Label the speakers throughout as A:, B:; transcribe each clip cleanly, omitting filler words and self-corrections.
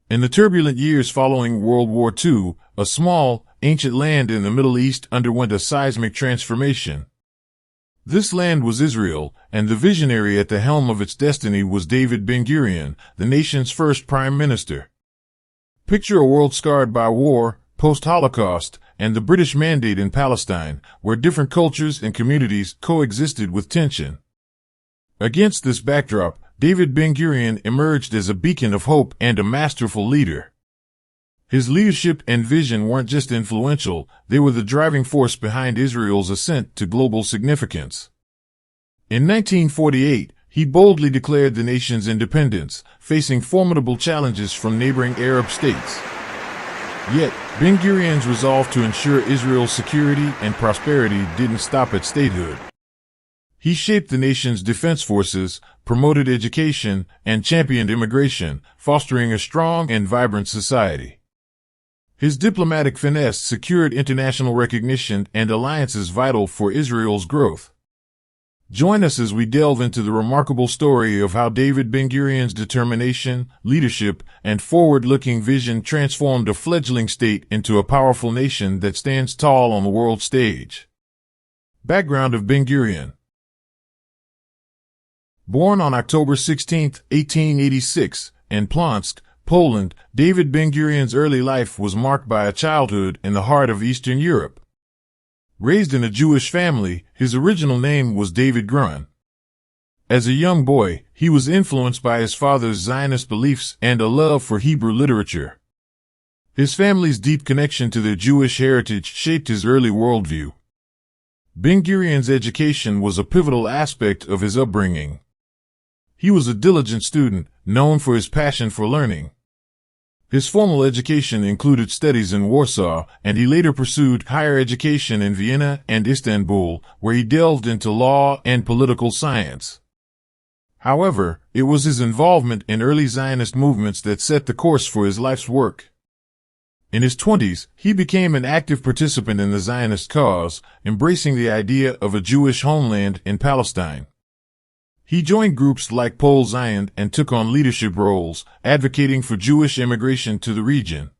A: In the turbulent years following World War II, a small, ancient land in the Middle East underwent a seismic transformation. This land was Israel, and the visionary at the helm of its destiny was David Ben-Gurion, the nation's first prime minister. Picture a world scarred by war, post-Holocaust, and the British Mandate in Palestine, where different cultures and communities coexisted with tension. Against this backdrop, David Ben-Gurion emerged as a beacon of hope and a masterful leader. His leadership and vision weren't just influential, they were the driving force behind Israel's ascent to global significance. In 1948, he boldly declared the nation's independence, facing formidable challenges from neighboring Arab states. Yet, Ben-Gurion's resolve to ensure Israel's security and prosperity didn't stop at statehood. He shaped the nation's defense forces, promoted education, and championed immigration, fostering a strong and vibrant society. His diplomatic finesse secured international recognition and alliances vital for Israel's growth. Join us as we delve into the remarkable story of how David Ben-Gurion's determination, leadership, and forward-looking vision transformed a fledgling state into a powerful nation that stands tall on the world stage. Background of Ben-Gurion. Born on October 16, 1886, in Plonsk, Poland, David Ben-Gurion's early life was marked by a childhood in the heart of Eastern Europe. Raised in a Jewish family, his original name was David Ben-Gurion. As a young boy, he was influenced by his father's Zionist beliefs and a love for Hebrew literature. His family's deep connection to their Jewish heritage shaped his early worldview. Ben-Gurion's education was a pivotal aspect of his upbringing. He was a diligent student, known for his passion for learning. His formal education included studies in Warsaw, and he later pursued higher education in Vienna and Istanbul, where he delved into law and political science. However, it was his involvement in early Zionist movements that set the course for his life's work. In his 20s, he became an active participant in the Zionist cause, embracing the idea of a Jewish homeland in Palestine. He joined groups like Pole Zion and took on leadership roles, advocating for Jewish immigration to the region.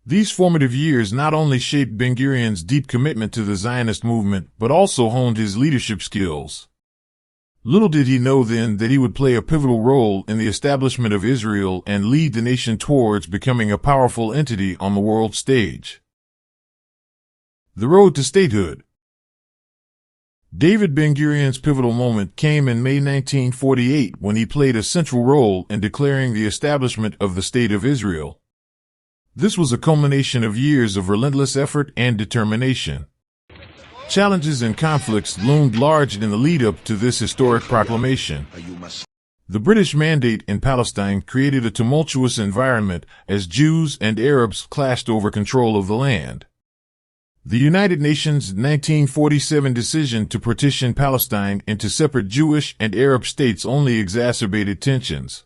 A: These formative years not only shaped Ben-Gurion's deep commitment to the Zionist movement, but also honed his leadership skills. Little did he know then that he would play a pivotal role in the establishment of Israel and lead the nation towards becoming a powerful entity on the world stage. The road to statehood. David Ben-Gurion's pivotal moment came in May 1948 when he played a central role in declaring the establishment of the State of Israel. This was a culmination of years of relentless effort and determination. Challenges and conflicts loomed large in the lead-up to this historic proclamation. The British Mandate in Palestine created a tumultuous environment as Jews and Arabs clashed over control of the land. The United Nations' 1947 decision to partition Palestine into separate Jewish and Arab states only exacerbated tensions.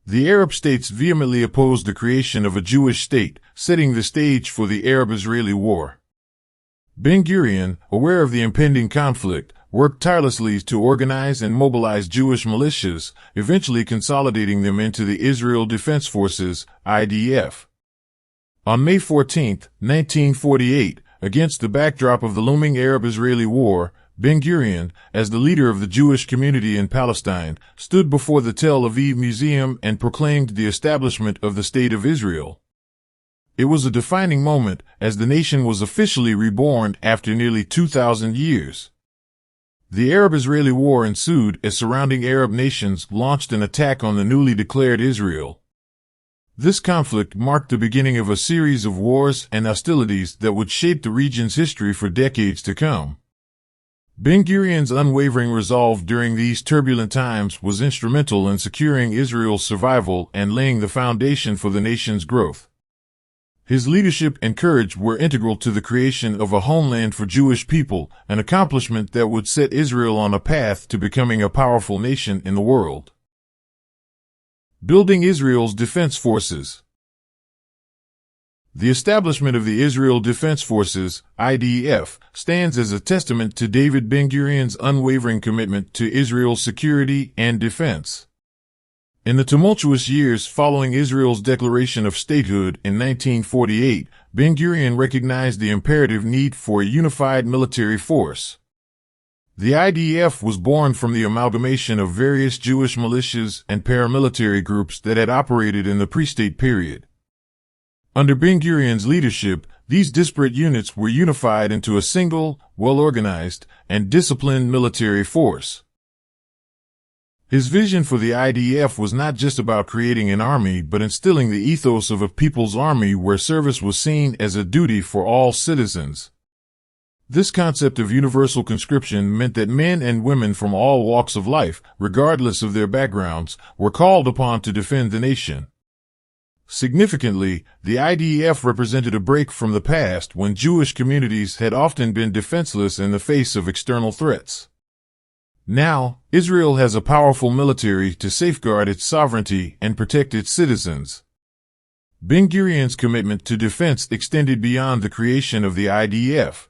A: The Arab states vehemently opposed the creation of a Jewish state, setting the stage for the Arab-Israeli War. Ben-Gurion, aware of the impending conflict, worked tirelessly to organize and mobilize Jewish militias, eventually consolidating them into the Israel Defense Forces, IDF. On May 14, 1948, against the backdrop of the looming Arab-Israeli War, Ben-Gurion, as the leader of the Jewish community in Palestine, stood before the Tel Aviv Museum and proclaimed the establishment of the State of Israel. It was a defining moment, as the nation was officially reborn after nearly 2,000 years. The Arab-Israeli War ensued as surrounding Arab nations launched an attack on the newly declared Israel. This conflict marked the beginning of a series of wars and hostilities that would shape the region's history for decades to come. Ben-Gurion's unwavering resolve during these turbulent times was instrumental in securing Israel's survival and laying the foundation for the nation's growth. His leadership and courage were integral to the creation of a homeland for Jewish people, an accomplishment that would set Israel on a path to becoming a powerful nation in the world. Building Israel's Defense Forces. The establishment of the Israel Defense Forces, IDF, stands as a testament to David Ben-Gurion's unwavering commitment to Israel's security and defense. In the tumultuous years following Israel's declaration of statehood in 1948, Ben-Gurion recognized the imperative need for a unified military force. The IDF was born from the amalgamation of various Jewish militias and paramilitary groups that had operated in the pre-state period. Under Ben-Gurion's leadership, these disparate units were unified into a single, well-organized, and disciplined military force. His vision for the IDF was not just about creating an army, but instilling the ethos of a people's army where service was seen as a duty for all citizens. This concept of universal conscription meant that men and women from all walks of life, regardless of their backgrounds, were called upon to defend the nation. Significantly, the IDF represented a break from the past when Jewish communities had often been defenseless in the face of external threats. Now, Israel has a powerful military to safeguard its sovereignty and protect its citizens. Ben-Gurion's commitment to defense extended beyond the creation of the IDF.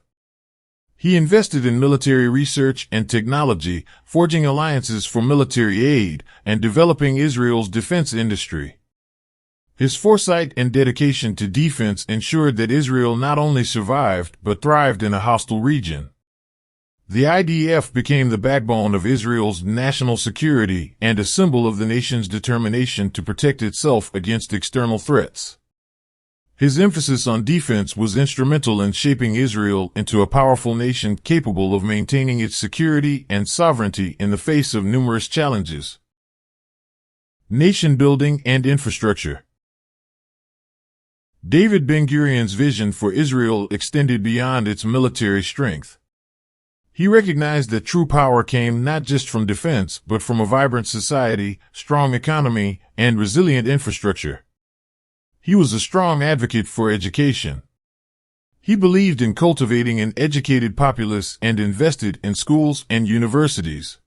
A: He invested in military research and technology, forging alliances for military aid, and developing Israel's defense industry. His foresight and dedication to defense ensured that Israel not only survived but thrived in a hostile region. The IDF became the backbone of Israel's national security and a symbol of the nation's determination to protect itself against external threats. His emphasis on defense was instrumental in shaping Israel into a powerful nation capable of maintaining its security and sovereignty in the face of numerous challenges. Nation building and infrastructure. David Ben-Gurion's vision for Israel extended beyond its military strength. He recognized that true power came not just from defense, but from a vibrant society, strong economy, and resilient infrastructure. He was a strong advocate for education. He believed in cultivating an educated populace and invested in schools and universities.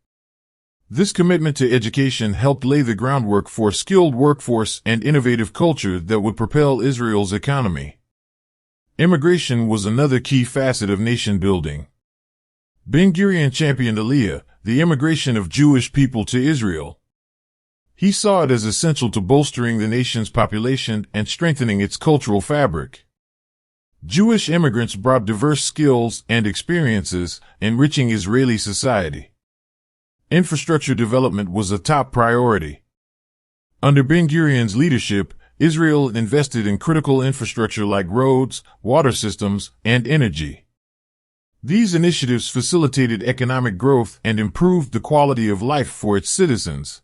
A: This commitment to education helped lay the groundwork for a skilled workforce and innovative culture that would propel Israel's economy. Immigration was another key facet of nation building. Ben-Gurion championed Aliyah, the immigration of Jewish people to Israel. He saw it as essential to bolstering the nation's population and strengthening its cultural fabric. Jewish immigrants brought diverse skills and experiences, enriching Israeli society. Infrastructure development was a top priority. Under Ben-Gurion's leadership, Israel invested in critical infrastructure like roads, water systems, and energy. These initiatives facilitated economic growth and improved the quality of life for its citizens.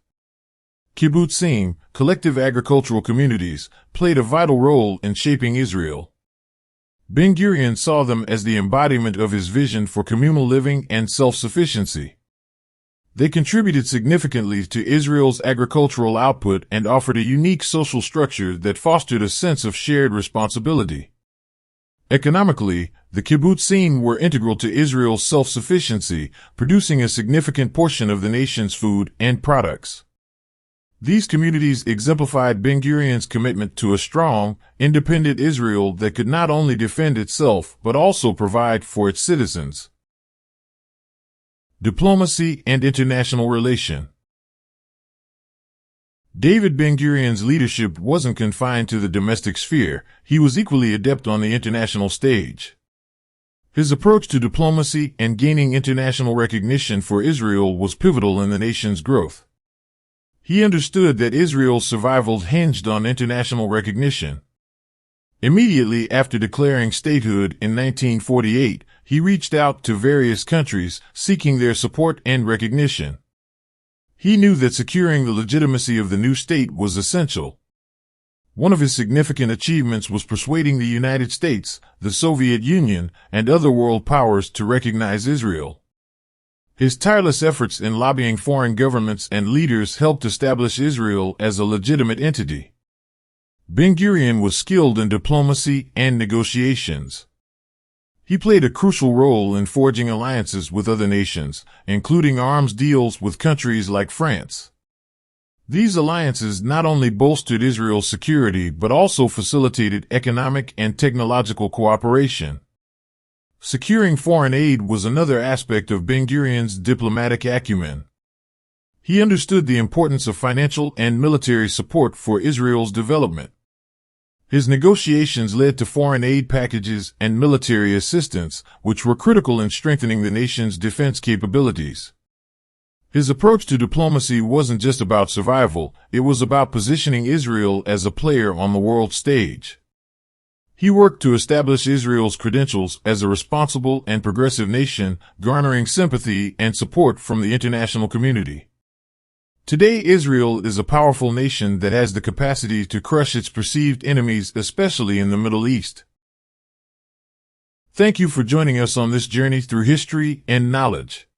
A: Kibbutzim, collective agricultural communities, played a vital role in shaping Israel. Ben-Gurion saw them as the embodiment of his vision for communal living and self-sufficiency. They contributed significantly to Israel's agricultural output and offered a unique social structure that fostered a sense of shared responsibility. Economically, the kibbutzim were integral to Israel's self-sufficiency, producing a significant portion of the nation's food and products. These communities exemplified Ben-Gurion's commitment to a strong, independent Israel that could not only defend itself but also provide for its citizens. Diplomacy and international relation. David Ben-Gurion's leadership wasn't confined to the domestic sphere. He was equally adept on the international stage. His approach to diplomacy and gaining international recognition for Israel was pivotal in the nation's growth. He understood that Israel's survival hinged on international recognition. Immediately after declaring statehood in 1948, he reached out to various countries, seeking their support and recognition. He knew that securing the legitimacy of the new state was essential. One of his significant achievements was persuading the United States, the Soviet Union, and other world powers to recognize Israel. His tireless efforts in lobbying foreign governments and leaders helped establish Israel as a legitimate entity. Ben-Gurion was skilled in diplomacy and negotiations. He played a crucial role in forging alliances with other nations, including arms deals with countries like France. These alliances not only bolstered Israel's security but also facilitated economic and technological cooperation. Securing foreign aid was another aspect of Ben-Gurion's diplomatic acumen. He understood the importance of financial and military support for Israel's development. His negotiations led to foreign aid packages and military assistance, which were critical in strengthening the nation's defense capabilities. His approach to diplomacy wasn't just about survival, it was about positioning Israel as a player on the world stage. He worked to establish Israel's credentials as a responsible and progressive nation, garnering sympathy and support from the international community. Today, Israel is a powerful nation that has the capacity to crush its perceived enemies, especially in the Middle East. Thank you for joining us on this journey through history and knowledge.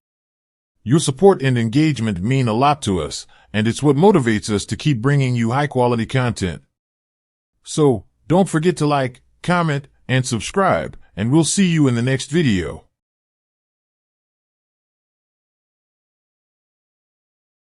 A: Your support and engagement mean a lot to us, and it's what motivates us to keep bringing you high-quality content. So, don't forget to like, comment, and subscribe, and we'll see you in the next video.